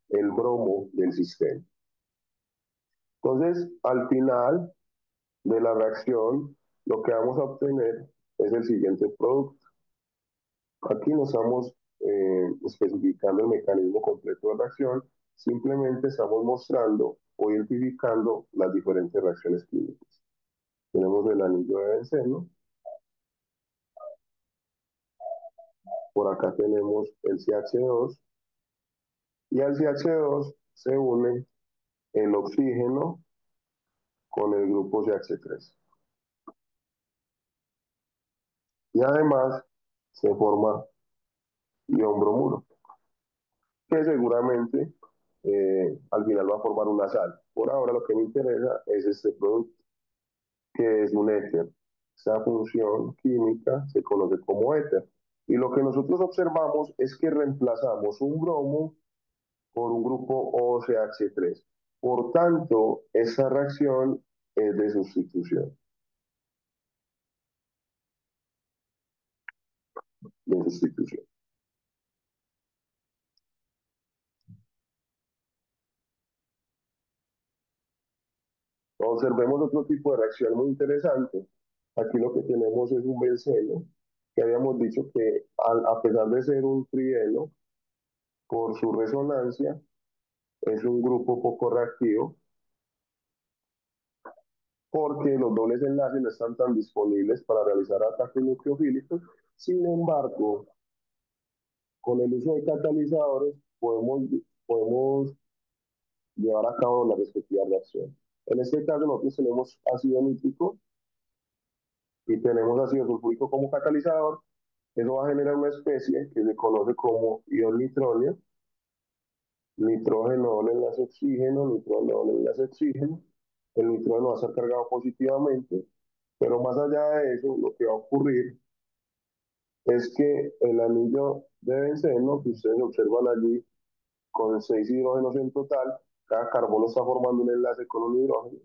el bromo del sistema. Entonces, al final de la reacción, lo que vamos a obtener es el siguiente producto. Aquí no estamos especificando el mecanismo completo de reacción, simplemente estamos mostrando o identificando las diferentes reacciones químicas. Tenemos el anillo de benceno, por acá tenemos el CH2 y al CH2 se une el oxígeno con el grupo CH3. Y además se forma ion bromuro, que seguramente al final va a formar una sal. Por ahora lo que me interesa es este producto, que es un éter. Esa función química se conoce como éter. Y lo que nosotros observamos es que reemplazamos un bromo por un grupo OCH3. Por tanto, esa reacción es de sustitución. De sustitución. Observemos otro tipo de reacción muy interesante. Aquí lo que tenemos es un benceno, que habíamos dicho que a pesar de ser un trieno, por su resonancia, es un grupo poco reactivo, porque los dobles enlaces no están tan disponibles para realizar ataques nucleofílicos. Sin embargo, con el uso de catalizadores podemos llevar a cabo la respectiva reacción. En este caso, nosotros tenemos ácido nítrico y tenemos ácido sulfúrico como catalizador. Eso va a generar una especie que se conoce como ion nitronio, nitrógeno doble enlace oxígeno, nitrógeno doble enlace oxígeno. El nitrógeno va a estar cargado positivamente, pero más allá de eso, lo que va a ocurrir es que el anillo de benceno, que ustedes observan allí, con 6 hidrógenos en total, cada carbono está formando un enlace con un hidrógeno.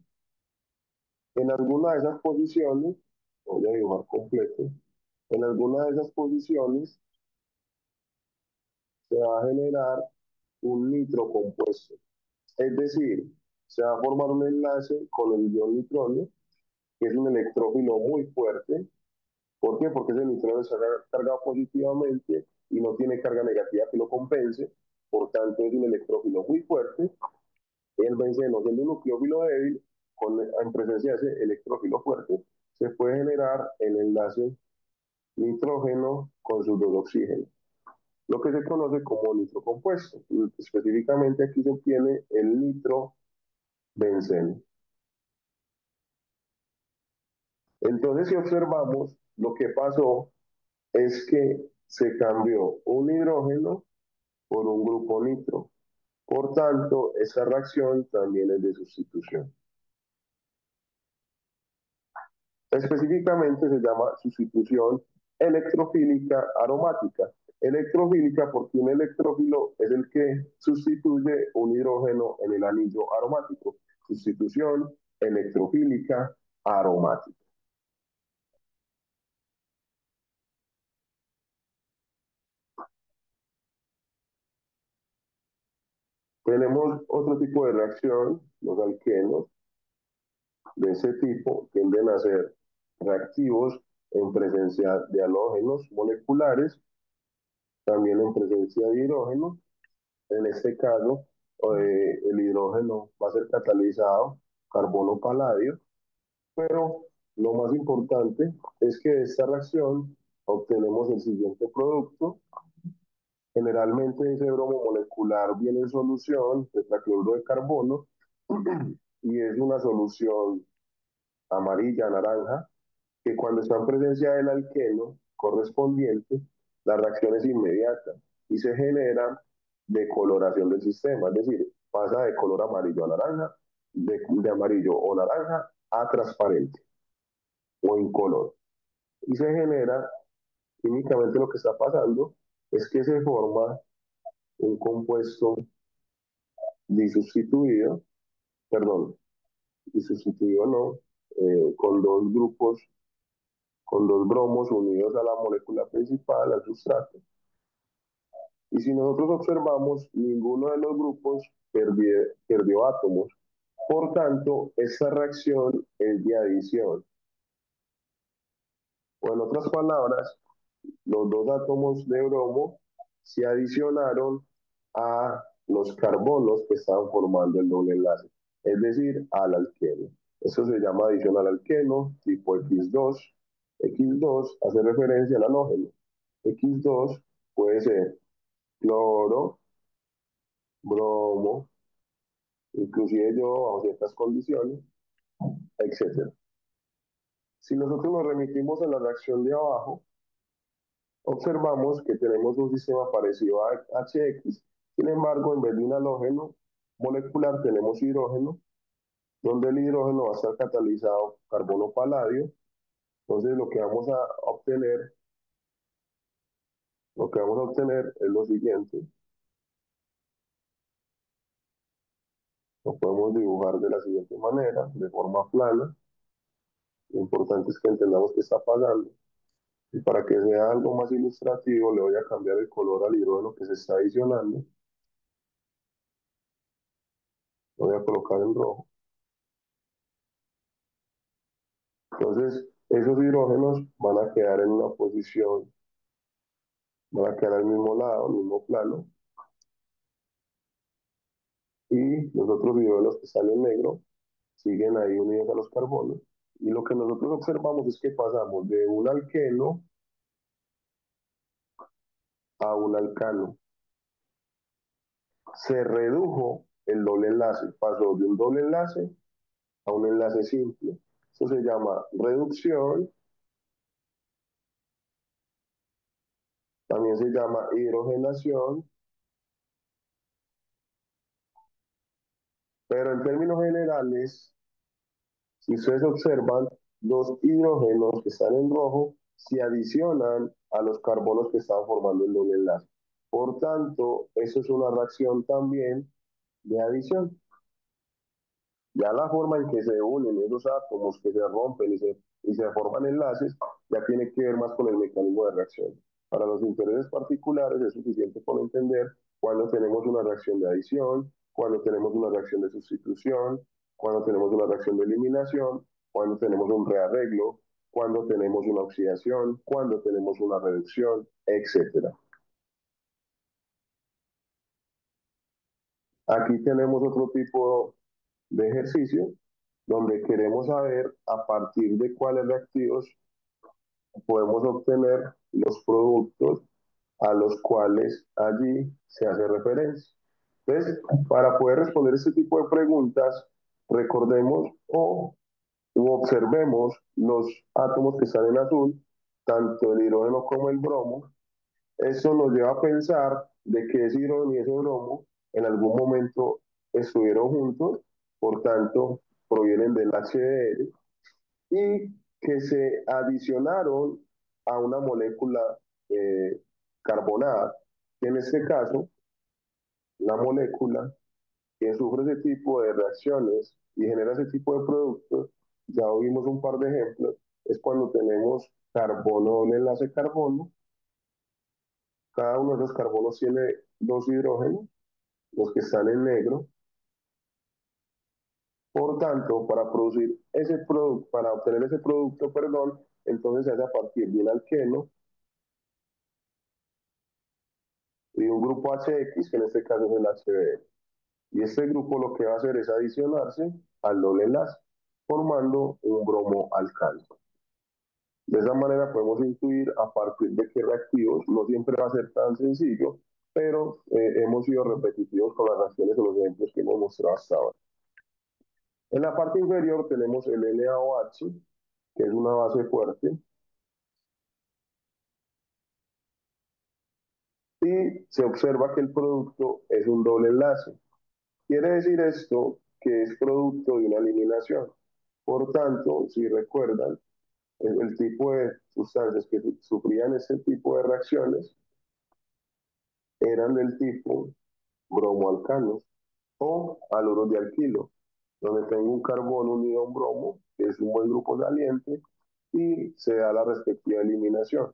En alguna de esas posiciones, voy a dibujar completo, en alguna de esas posiciones se va a generar un nitro compuesto. Es decir, se va a formar un enlace con el ion nitronio, que es un electrófilo muy fuerte. ¿Por qué? Porque ese nitrógeno está cargado positivamente y no tiene carga negativa que lo compense. Por tanto, es un electrófilo muy fuerte. El benceno, siendo un nucleófilo débil, en presencia de ese electrófilo fuerte, se puede generar el enlace nitrógeno con sus dos oxígenos, lo que se conoce como nitrocompuesto. Específicamente aquí se obtiene el nitrobenceno. Entonces, si observamos, lo que pasó es que se cambió un hidrógeno por un grupo nitro. Por tanto, esa reacción también es de sustitución. Específicamente se llama sustitución electrofílica aromática. Electrofílica porque un electrófilo es el que sustituye un hidrógeno en el anillo aromático. Sustitución electrofílica aromática. Tenemos otro tipo de reacción, los alquenos de ese tipo tienden a ser reactivos en presencia de halógenos moleculares, también en presencia de hidrógeno. En este caso, el hidrógeno va a ser catalizado, carbono-paladio, pero lo más importante es que esta reacción obtenemos el siguiente producto. Generalmente ese bromo molecular viene en solución, tetracloruro de carbono, y es una solución amarilla, naranja, que cuando está en presencia del alqueno correspondiente, la reacción es inmediata y se genera decoloración del sistema, es decir, pasa de color amarillo a naranja, de amarillo o naranja a transparente o incoloro. Y se genera, químicamente lo que está pasando es que se forma un compuesto disustituido, perdón, disustituido no, con dos grupos, con dos bromos unidos a la molécula principal, al sustrato. Y si nosotros observamos, ninguno de los grupos perdió átomos. Por tanto, esta reacción es de adición. O en otras palabras, los dos átomos de bromo se adicionaron a los carbonos que estaban formando el doble enlace, es decir, al alqueno. Eso se llama adición al alqueno, tipo X2. X2 hace referencia al halógeno. X2 puede ser cloro, bromo, inclusive yo bajo ciertas condiciones, etcétera. Si nosotros nos remitimos a la reacción de abajo, observamos que tenemos un sistema parecido a HX, sin embargo, en vez de un halógeno molecular tenemos hidrógeno, donde el hidrógeno va a estar catalizado carbono paladio. Entonces lo que vamos a obtener es lo siguiente. Lo podemos dibujar de la siguiente manera, de forma plana. Lo importante es que entendamos qué está pasando. Y para que sea algo más ilustrativo, le voy a cambiar el color al hidrógeno que se está adicionando. Lo voy a colocar en rojo. Entonces, esos hidrógenos van a quedar en una posición, van a quedar al mismo lado, al mismo plano. Y los otros hidrógenos que están en negro siguen ahí unidos a los carbonos. Y lo que nosotros observamos es que pasamos de un alqueno a un alcano. Se redujo el doble enlace, pasó de un doble enlace a un enlace simple. Eso se llama reducción, también se llama hidrogenación, pero en términos generales, si ustedes observan, los hidrógenos que están en rojo se adicionan a los carbonos que están formando el doble enlace. Por tanto, eso es una reacción también de adición. Ya la forma en que se unen esos átomos, que se rompen y se forman enlaces, ya tiene que ver más con el mecanismo de reacción. Para los intereses particulares es suficiente con entender cuando tenemos una reacción de adición, cuando tenemos una reacción de sustitución, cuando tenemos una reacción de eliminación, cuando tenemos un rearreglo, cuando tenemos una oxidación, cuando tenemos una reducción, etcétera. Aquí tenemos otro tipo de ejercicio donde queremos saber a partir de cuáles reactivos podemos obtener los productos a los cuales allí se hace referencia. Entonces, para poder responder este tipo de preguntas, recordemos u observemos los átomos que están en azul, tanto el hidrógeno como el bromo. Eso nos lleva a pensar de que ese hidrógeno y ese bromo en algún momento estuvieron juntos, por tanto, provienen del HDR y que se adicionaron a una molécula carbonada, que en este caso, la molécula que sufre ese tipo de reacciones y genera ese tipo de productos, ya vimos un par de ejemplos, es cuando tenemos carbono, doble enlace carbono, cada uno de los carbonos tiene dos hidrógenos, los que están en negro. Por tanto, para producir ese producto, para obtener ese producto, perdón, entonces se hace a partir de un alqueno y un grupo HX, que en este caso es el HBr. Y este grupo lo que va a hacer es adicionarse al doble enlace, formando un bromo alcano. De esa manera podemos intuir a partir de qué reactivos, no siempre va a ser tan sencillo, pero hemos sido repetitivos con las reacciones o los ejemplos que hemos mostrado hasta ahora. En la parte inferior tenemos el NaOH, que es una base fuerte, y se observa que el producto es un doble enlace. Quiere decir esto que es producto de una eliminación. Por tanto, si recuerdan, el tipo de sustancias que sufrían este tipo de reacciones eran del tipo bromoalcanos o haluros de alquilo, donde tengo un carbono unido a un bromo, que es un buen grupo saliente, y se da la respectiva eliminación.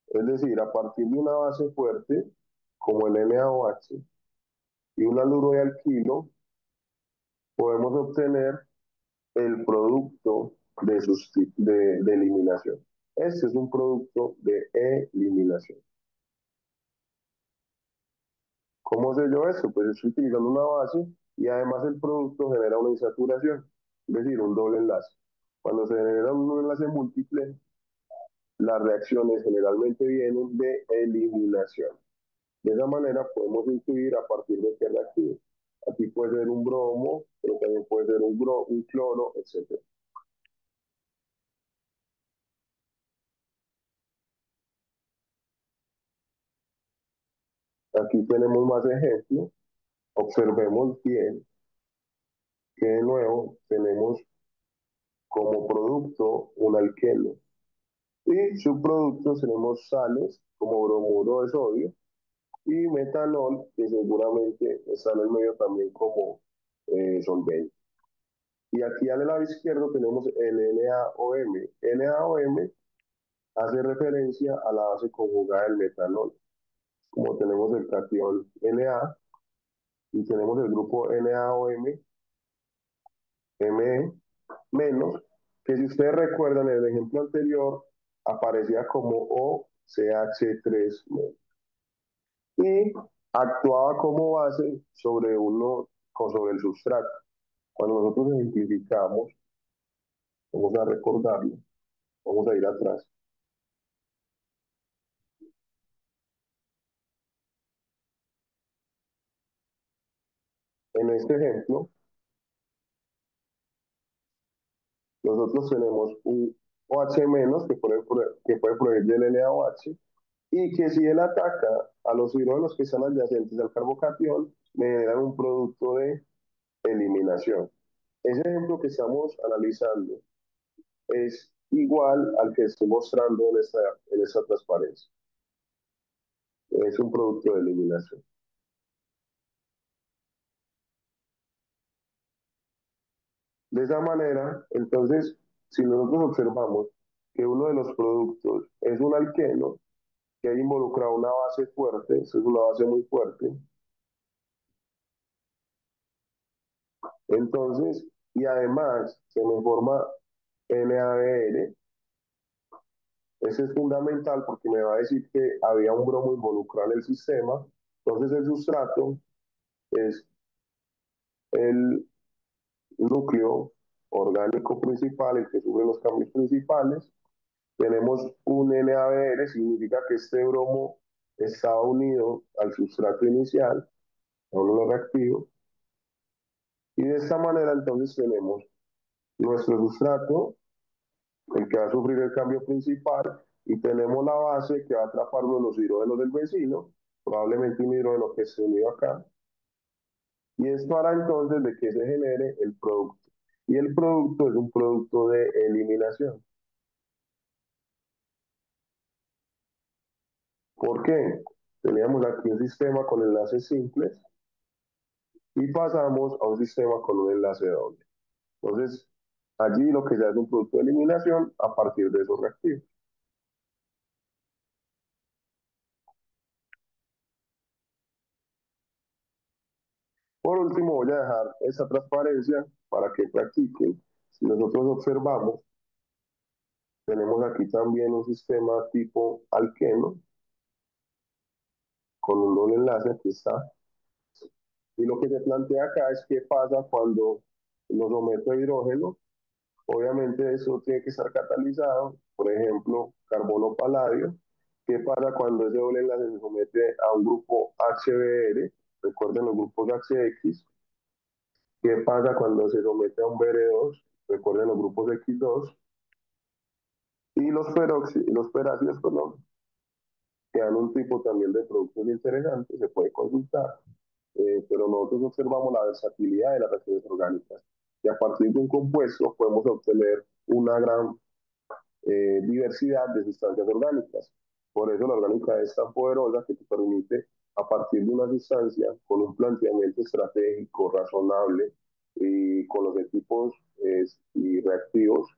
Es decir, a partir de una base fuerte, como el NaOH, y un haluro de alquilo, podemos obtener el producto de eliminación. Este es un producto de eliminación. ¿Cómo sé yo esto? Pues estoy utilizando una base y además el producto genera una insaturación, es decir, un doble enlace. Cuando se genera un enlace múltiple, las reacciones generalmente vienen de eliminación. De esa manera podemos intuir a partir de qué reactivo. Aquí puede ser un bromo, pero también puede ser un cloro, etc. Aquí tenemos más ejemplos. Observemos bien que de nuevo tenemos como producto un alqueno y subproductos tenemos sales como bromuro de sodio y metanol que seguramente está en el medio también como solvente. Y aquí al lado izquierdo tenemos el NaOM. NaOM hace referencia a la base conjugada del metanol. Como tenemos el cation Na y tenemos el grupo NaOM, Me, menos, que si ustedes recuerdan en el ejemplo anterior, aparecía como OCH3 menos. Y actuaba como base sobre el sustrato. Cuando nosotros simplificamos, vamos a recordarlo, vamos a ir atrás. En este ejemplo, nosotros tenemos un OH menos que puede provenir del NaOH y que si él ataca a los hidrógenos que están adyacentes al carbocatión, le generan un producto de eliminación. Ese ejemplo que estamos analizando es igual al que estoy mostrando en esta transparencia. Es un producto de eliminación. De esa manera, entonces, si nosotros observamos que uno de los productos es un alqueno, que ha involucrado una base fuerte, eso es una base muy fuerte, entonces, y además se me forma NaBr, ese es fundamental porque me va a decir que había un bromo involucrado en el sistema, entonces el sustrato es el núcleo orgánico principal, el que sufre los cambios principales. Tenemos un NaBr, significa que este bromo está unido al sustrato inicial, a uno reactivo, y de esta manera entonces tenemos nuestro sustrato, el que va a sufrir el cambio principal, y tenemos la base que va a atrapar uno de los hidrógenos del vecino, probablemente un hidrógeno que se unió acá, y esto hará entonces de que se genere el producto. Y el producto es un producto de eliminación. ¿Por qué? Teníamos aquí un sistema con enlaces simples y pasamos a un sistema con un enlace doble. Entonces, allí lo que se hace es un producto de eliminación a partir de esos reactivos. Por último, voy a dejar esa transparencia para que practiquen. Si nosotros observamos, tenemos aquí también un sistema tipo alqueno con un doble enlace, aquí está. Y lo que se plantea acá es qué pasa cuando lo someto a hidrógeno Obviamente eso tiene que estar catalizado, por ejemplo, carbono paladio. ¿Qué pasa cuando ese doble enlace se somete a un grupo HBr? Recuerden los grupos HX. ¿Qué pasa cuando se somete a un Br2? Recuerden los grupos X2. Y los perácidos, perdón, que dan un tipo también de productos interesantes, se puede consultar, pero nosotros observamos la versatilidad de las reacciones orgánicas. Y a partir de un compuesto podemos obtener una gran diversidad de sustancias orgánicas. Por eso la orgánica es tan poderosa que te permite, a partir de una sustancia, con un planteamiento estratégico, razonable y con los equipos y reactivos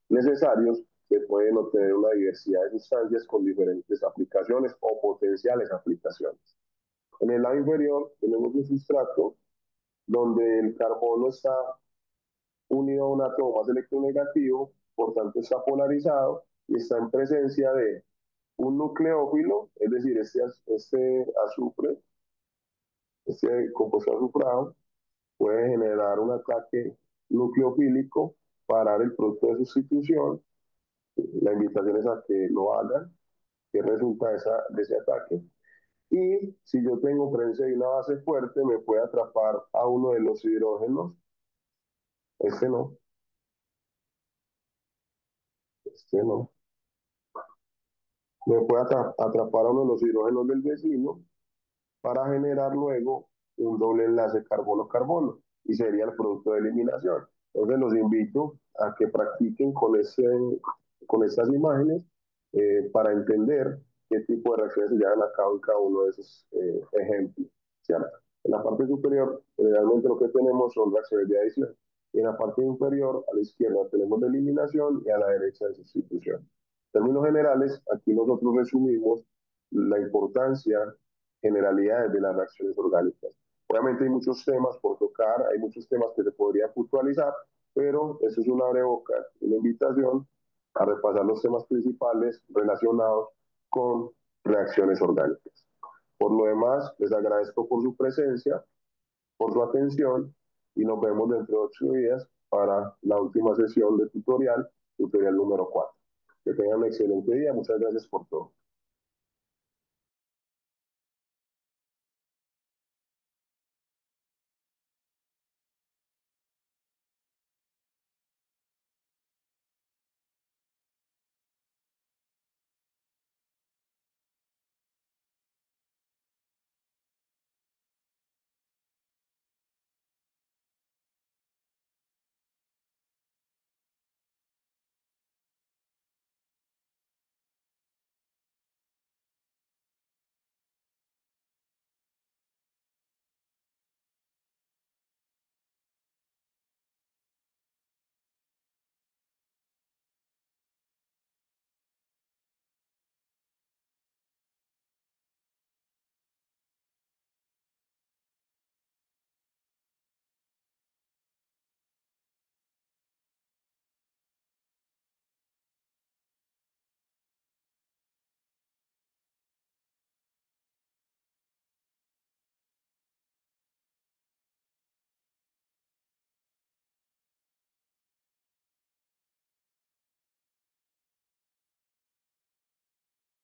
necesarios, se pueden obtener una diversidad de sustancias con diferentes aplicaciones o potenciales aplicaciones. En el lado inferior tenemos un sustrato donde el carbono está unido a un átomo más electronegativo, por tanto está polarizado y está en presencia de un nucleófilo, es decir, este azufre, este compuesto azufrado, puede generar un ataque nucleofílico, parar el producto de sustitución. La invitación es a que lo hagan, que resulta de ese ataque. Y si yo tengo presencia de una base fuerte, me puede atrapar a uno de los hidrógenos, este no, este no, me puede atrapar a uno de los hidrógenos del vecino para generar luego un doble enlace carbono-carbono y sería el producto de eliminación. Entonces los invito a que practiquen con estas imágenes para entender qué tipo de reacciones se llevan a cabo en cada uno de esos ejemplos, ¿cierto? En la parte superior, generalmente lo que tenemos son reacciones de adición. Y en la parte inferior, a la izquierda, tenemos de eliminación y a la derecha de sustitución. En términos generales, aquí nosotros resumimos la importancia, generalidades de las reacciones orgánicas. Obviamente hay muchos temas por tocar, hay muchos temas que se podrían puntualizar, pero eso es una abrebocas, una invitación a repasar los temas principales relacionados con reacciones orgánicas. Por lo demás, les agradezco por su presencia, por su atención y nos vemos dentro de 8 días para la última sesión de tutorial, tutorial número 4. Que tengan un excelente día. Muchas gracias por todo.